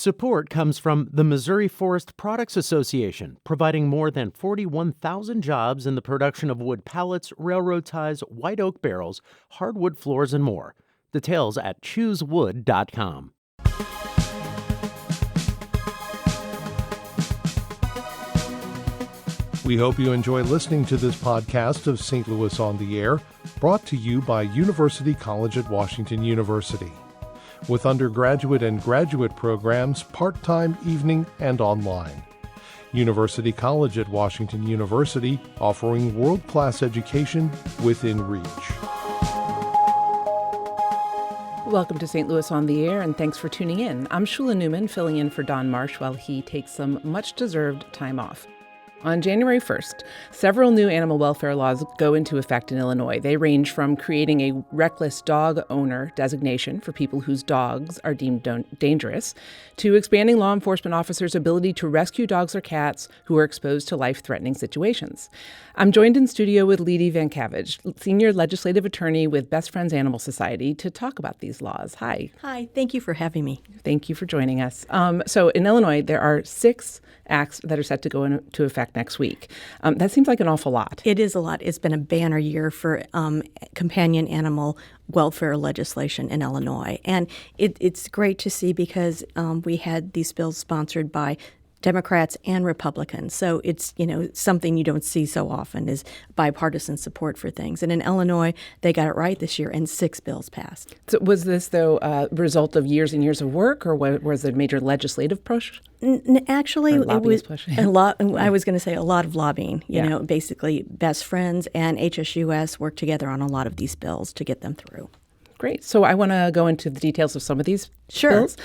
Support comes from the Missouri Forest Products Association, providing more than 41,000 jobs in the production of wood pallets, railroad ties, white oak barrels, hardwood floors, and more. Details at choosewood.com. We hope you enjoy listening to this podcast of St. Louis on the Air, brought to you by University College at Washington University. With undergraduate and graduate programs, part-time, evening, and online. University College at Washington University, offering world-class education within reach. Welcome to St. Louis on the Air, and thanks for tuning in. I'm Shula Newman, filling in for Don Marsh while he takes some much-deserved time off. On January 1st, several new animal welfare laws go into effect in Illinois. They range from creating a reckless dog owner designation for people whose dogs are deemed dangerous, to expanding law enforcement officers' ability to rescue dogs or cats who are exposed to life-threatening situations. I'm joined in studio with Ledy VanKavage, senior legislative attorney with Best Friends Animal Society, to talk about these laws. Hi. Hi, thank you for having me. Thank you for joining us. So in Illinois, there are 6 acts that are set to go into effect next week. That seems like an awful lot. It is a lot. It's been a banner year for companion animal welfare legislation in Illinois. And it's great to see because we had these bills sponsored by Democrats and Republicans. So it's, something you don't see so often is bipartisan support for things. And in Illinois, they got it right this year and 6 bills passed. So was this, though, a result of years and years of work, or was it a major legislative push? Actually, it was push. a lot. I was going to say a lot of lobbying. Yeah. Basically Best Friends and HSUS worked together on a lot of these bills to get them through. Great. So I want to go into the details of some of these bills.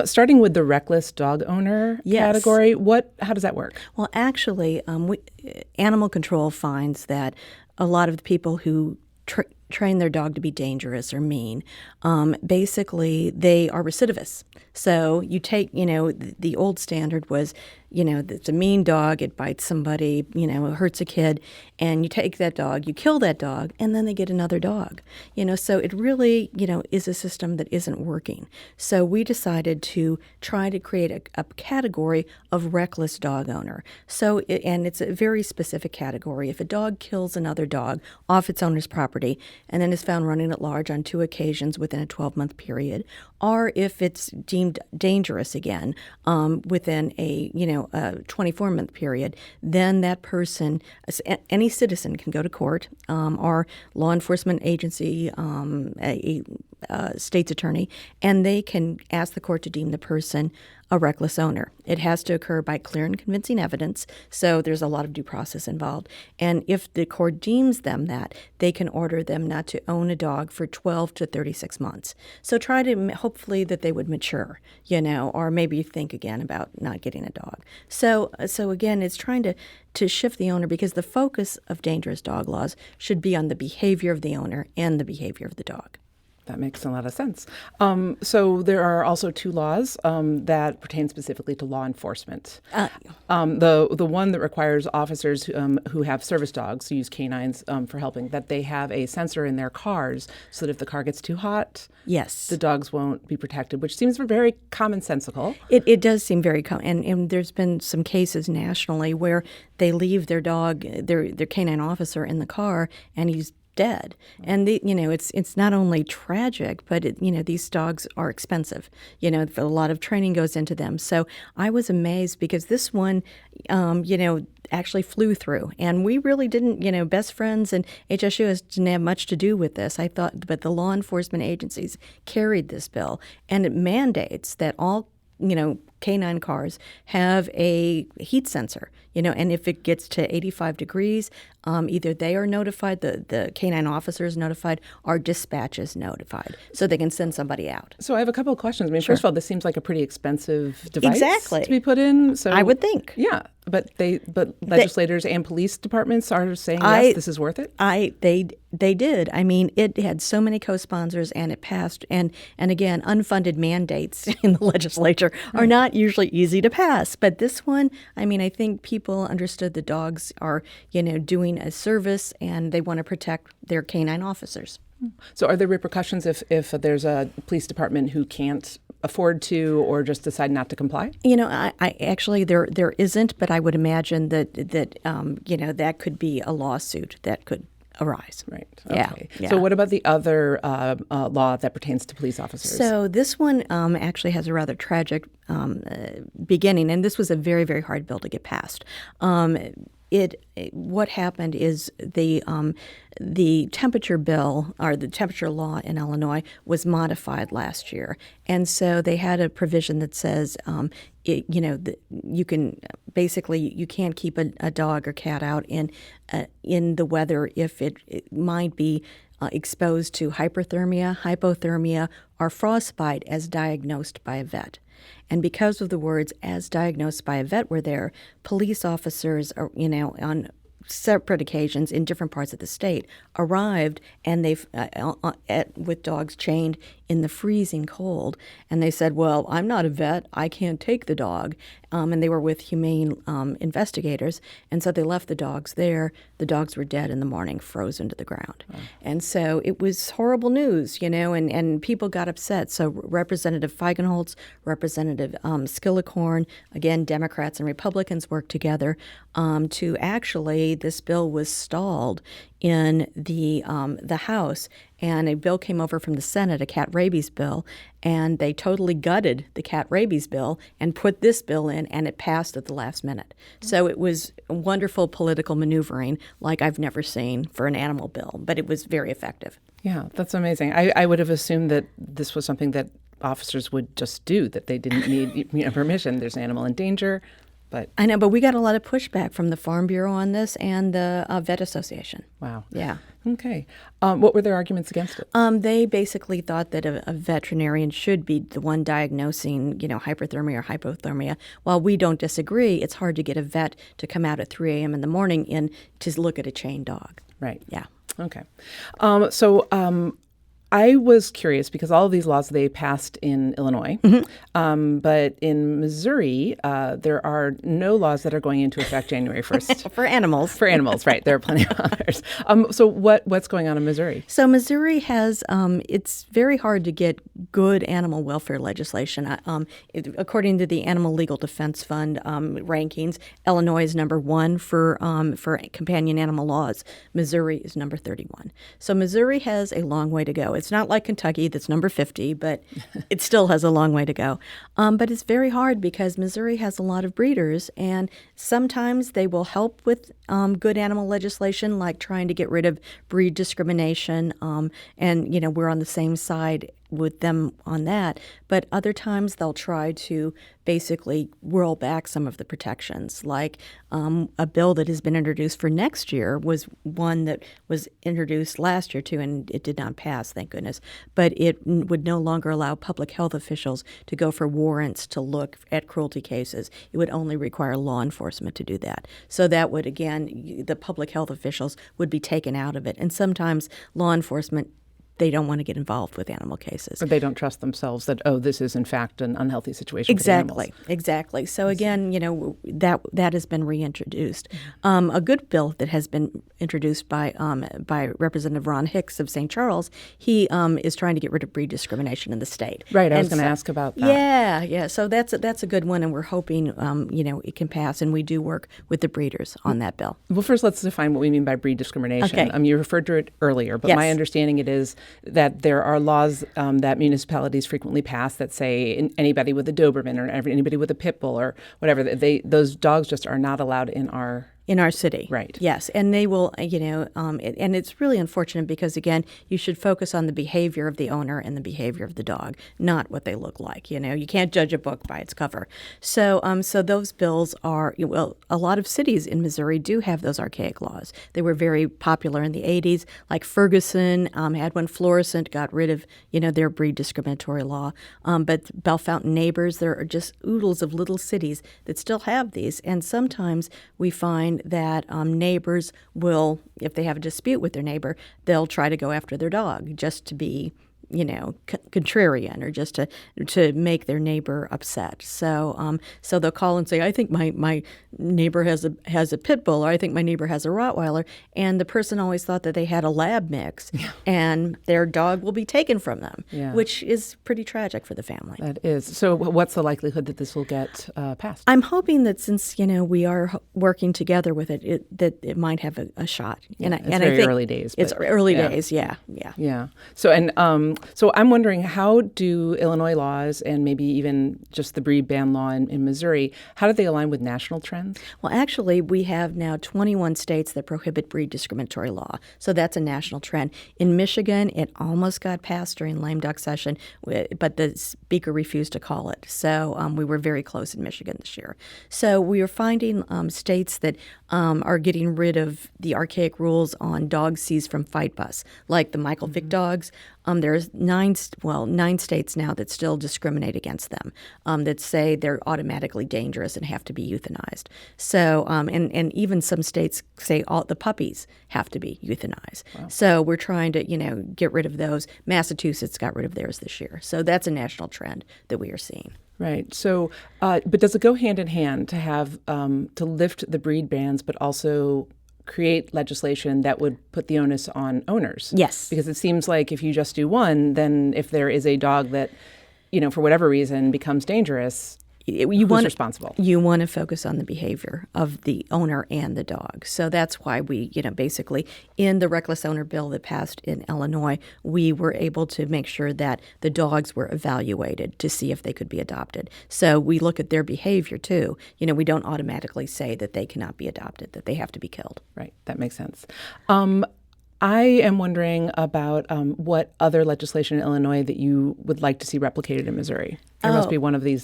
Starting with the reckless dog owner category. How does that work? Well, actually, animal control finds that a lot of the people who train their dog to be dangerous or mean, basically they are recidivists. So you take, the old standard was, it's a mean dog, it bites somebody, it hurts a kid, and you take that dog, you kill that dog, and then they get another dog. So it really, is a system that isn't working. So we decided to try to create a category of reckless dog owner. So, and it's a very specific category. If a dog kills another dog off its owner's property and then is found running at large on 2 occasions within a 12-month period, or if it's deemed dangerous again within a 24-month period, then that person, any citizen, can go to court or law enforcement agency, a state's attorney, and they can ask the court to deem the person a reckless owner. It has to occur by clear and convincing evidence, so there's a lot of due process involved. And if the court deems them that, they can order them not to own a dog for 12 to 36 months. So try to, hopefully, that they would mature, or maybe think again about not getting a dog. So again, it's trying to shift the owner, because the focus of dangerous dog laws should be on the behavior of the owner and the behavior of the dog. That makes a lot of sense. So there are also 2 laws that pertain specifically to law enforcement. The one that requires officers who have service dogs, who use canines for helping, that they have a sensor in their cars so that if the car gets too hot, yes, the dogs won't be protected, which seems very commonsensical. It does seem very common. And there's been some cases nationally where they leave their dog, their canine officer, in the car, and he's dead. And it's not only tragic, but these dogs are expensive. A lot of training goes into them. So I was amazed because this one, actually flew through, and we really didn't. Best Friends and HSUS didn't have much to do with this. I thought, but the law enforcement agencies carried this bill, and it mandates that all canine cars have a heat sensor, and if it gets to 85 degrees, either they are notified, the canine officer is notified, or dispatch is notified, so they can send somebody out. So I have a couple of questions. Sure. First of all, this seems like a pretty expensive device Exactly. to be put in. So I would think. Yeah, but legislators and police departments are saying, yes, this is worth it? They did. I mean, it had so many co-sponsors, and it passed. And again, unfunded mandates in the legislature are not usually easy to pass. But this one, I think people understood the dogs are, doing a service, and they want to protect their canine officers. So are there repercussions if there's a police department who can't afford to or just decide not to comply? I actually there isn't, but I would imagine that that could be a lawsuit that could arise. Right. Yeah. Okay. Yeah. So what about the other law that pertains to police officers? So this one actually has a rather tragic beginning, and this was a very, very hard bill to get passed. What happened is the temperature bill or the temperature law in Illinois was modified last year, and so they had a provision that says you can basically you can't keep a dog or cat out in the weather if it might be exposed to hyperthermia, hypothermia, or frostbite as diagnosed by a vet. And because of the words "as diagnosed by a vet" were there, police officers, on separate occasions in different parts of the state, arrived and they've with dogs chained in the freezing cold, and they said, "Well, I'm not a vet; I can't take the dog." And they were with humane investigators, and so they left the dogs there. The dogs were dead in the morning, frozen to the ground. Wow. And so it was horrible news, and people got upset. So Representative Feigenholz, Representative Skillicorn, again, Democrats and Republicans worked together to actually, this bill was stalled in the House, and a bill came over from the Senate, a cat rabies bill, and they totally gutted the cat rabies bill and put this bill in, and it passed at the last minute. So it was wonderful political maneuvering like I've never seen for an animal bill, but it was very effective. Yeah, that's amazing. I would have assumed that this was something that officers would just do, that they didn't need permission. There's an animal in danger. But I know, but we got a lot of pushback from the Farm Bureau on this and the Vet Association. Wow. Yeah. Okay. What were their arguments against it? They basically thought that a veterinarian should be the one diagnosing, hyperthermia or hypothermia. While we don't disagree, it's hard to get a vet to come out at 3 a.m. in the morning to look at a chained dog. Right. Yeah. Okay. I was curious because all of these laws, they passed in Illinois, but in Missouri, there are no laws that are going into effect January 1st. For animals. For animals, right. There are plenty of others. So what's going on in Missouri? So Missouri has, it's very hard to get good animal welfare legislation. According to the Animal Legal Defense Fund rankings, Illinois is number 1 for companion animal laws. Missouri is number 31. So Missouri has a long way to go. It's not like Kentucky, that's number 50, but it still has a long way to go. But it's very hard because Missouri has a lot of breeders, and sometimes they will help with good animal legislation, like trying to get rid of breed discrimination. And we're on the same side with them on that. But other times they'll try to basically roll back some of the protections. Like a bill that has been introduced for next year was one that was introduced last year too, and it did not pass, thank goodness. But it would no longer allow public health officials to go for warrants to look at cruelty cases. It would only require law enforcement to do that. So that would, again, the public health officials would be taken out of it. And sometimes law enforcement, they don't want to get involved with animal cases. Or they don't trust themselves that, this is in fact an unhealthy situation for the animals. Exactly. So again, that has been reintroduced. A good bill that has been introduced by Representative Ron Hicks of St. Charles, he is trying to get rid of breed discrimination in the state. Right, I was going to ask about that. Yeah. So that's a good one, and we're hoping, it can pass, and we do work with the breeders on that bill. Well, first let's define what we mean by breed discrimination. Okay. You referred to it earlier, but Yes. my understanding it is that there are laws that municipalities frequently pass that say anybody with a Doberman or anybody with a pit bull or whatever, those dogs just are not allowed in our city. Right. Yes. And they will, and it's really unfortunate because, again, you should focus on the behavior of the owner and the behavior of the dog, not what they look like. You can't judge a book by its cover. So those bills are, a lot of cities in Missouri do have those archaic laws. They were very popular in the 80s, like Ferguson had one. Florissant got rid of, their breed discriminatory law. But Bellefontaine Neighbors, there are just oodles of little cities that still have these. And sometimes we find that neighbors will, if they have a dispute with their neighbor, they'll try to go after their dog just to be contrarian or just to make their neighbor upset. So so they'll call and say, I think my neighbor has a pit bull, or I think my neighbor has a Rottweiler, and the person always thought that they had a lab mix, and their dog will be taken from them, which is pretty tragic for the family. That is. So what's the likelihood that this will get passed? I'm hoping that since we are working together with it, that it might have a shot. Yeah, and it's I very think early days. It's early days, yeah. So I'm wondering, how do Illinois laws and maybe even just the breed ban law in Missouri, how do they align with national trends? Well, actually, we have now 21 states that prohibit breed discriminatory law. So that's a national trend. In Michigan, it almost got passed during lame duck session, but the speaker refused to call it. So we were very close in Michigan this year. So we are finding states that are getting rid of the archaic rules on dogs seized from fight bus, like the Michael Vick dogs. There's nine states now that still discriminate against them, that say they're automatically dangerous and have to be euthanized. So, and even some states say all the puppies have to be euthanized. Wow. So we're trying to, get rid of those. Massachusetts got rid of theirs this year. So that's a national trend that we are seeing. Right. So, but does it go hand in hand to have to lift the breed bans, but also create legislation that would put the onus on owners? Yes. Because it seems like if you just do one, then if there is a dog that, for whatever reason becomes dangerous, who's responsible? You want to focus on the behavior of the owner and the dog. So that's why we, basically in the reckless owner bill that passed in Illinois, we were able to make sure that the dogs were evaluated to see if they could be adopted. So we look at their behavior too. We don't automatically say that they cannot be adopted, that they have to be killed. Right. That makes sense. I am wondering about what other legislation in Illinois that you would like to see replicated in Missouri. There must be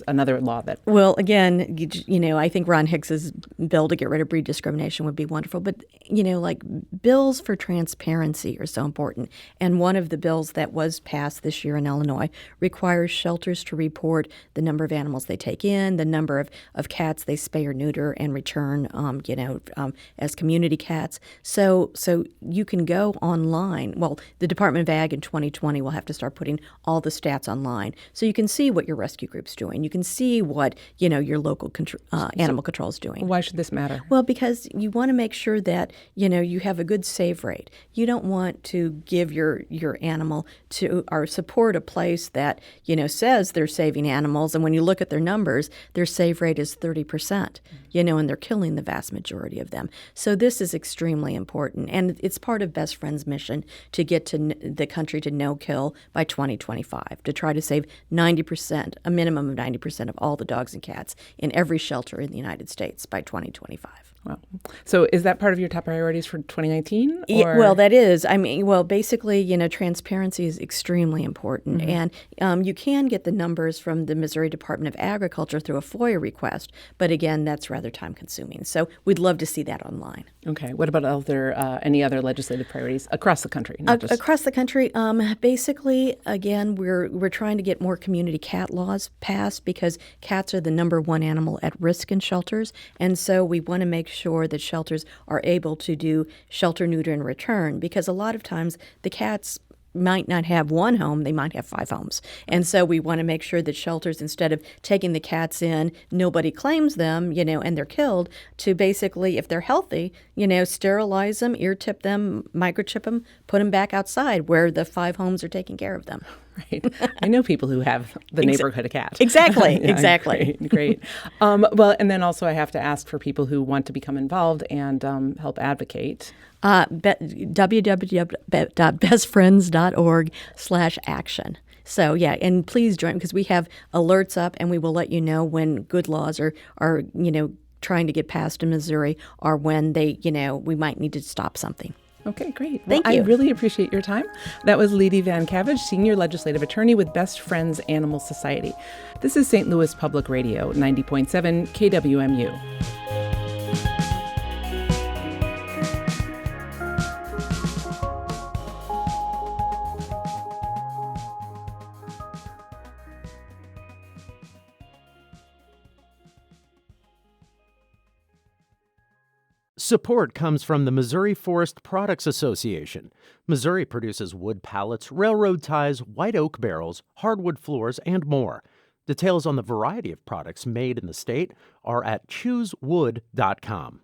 another law that... Well, again, I think Ron Hicks's bill to get rid of breed discrimination would be wonderful. But, like bills for transparency are so important. And one of the bills that was passed this year in Illinois requires shelters to report the number of animals they take in, the number of cats they spay or neuter and return, as community cats. So you can go online. Well, the Department of Ag in 2020 will have to start putting all the stats online. So you can see what your rescue group's doing. You can see what, your local animal control is doing. Why should this matter? Well, because you want to make sure that, you have a good save rate. You don't want to give your animal to or support a place that, says they're saving animals. And when you look at their numbers, their save rate is 30%, and they're killing the vast majority of them. So this is extremely important. And it's part of Best Friends' mission to get to the country to no kill by 2025, to try to save 90%, a minimum of 90% of all the dogs and cats in every shelter in the United States by 2025. Wow. So is that part of your top priorities for 2019? Yeah, well, that is. Basically, transparency is extremely important. Mm-hmm. And you can get the numbers from the Missouri Department of Agriculture through a FOIA request. But again, that's rather time consuming. So we'd love to see that online. Okay. What about any other legislative priorities across the country? Across the country, basically, again, we're trying to get more community cat laws passed because cats are the number one animal at risk in shelters. And so we want to make sure that shelters are able to do shelter, neuter, and return, because a lot of times the cats might not have one home, they might have 5 homes. And so we want to make sure that shelters, instead of taking the cats in, nobody claims them, and they're killed, to basically, if they're healthy, sterilize them, ear tip them, microchip them, put them back outside where the 5 homes are taking care of them. Right. I know people who have the neighborhood cat. Exactly. Yeah, exactly. Great. Well, and then also I have to ask for people who want to become involved and help advocate. www.bestfriends.org/action. So, yeah, and please join, because we have alerts up and we will let you know when good laws are trying to get passed in Missouri, or when we might need to stop something. Okay, great. Thank you. I really appreciate your time. That was Ledy VanKavage, Senior Legislative Attorney with Best Friends Animal Society. This is St. Louis Public Radio, 90.7 KWMU. Support comes from the Missouri Forest Products Association. Missouri produces wood pallets, railroad ties, white oak barrels, hardwood floors, and more. Details on the variety of products made in the state are at choosewood.com.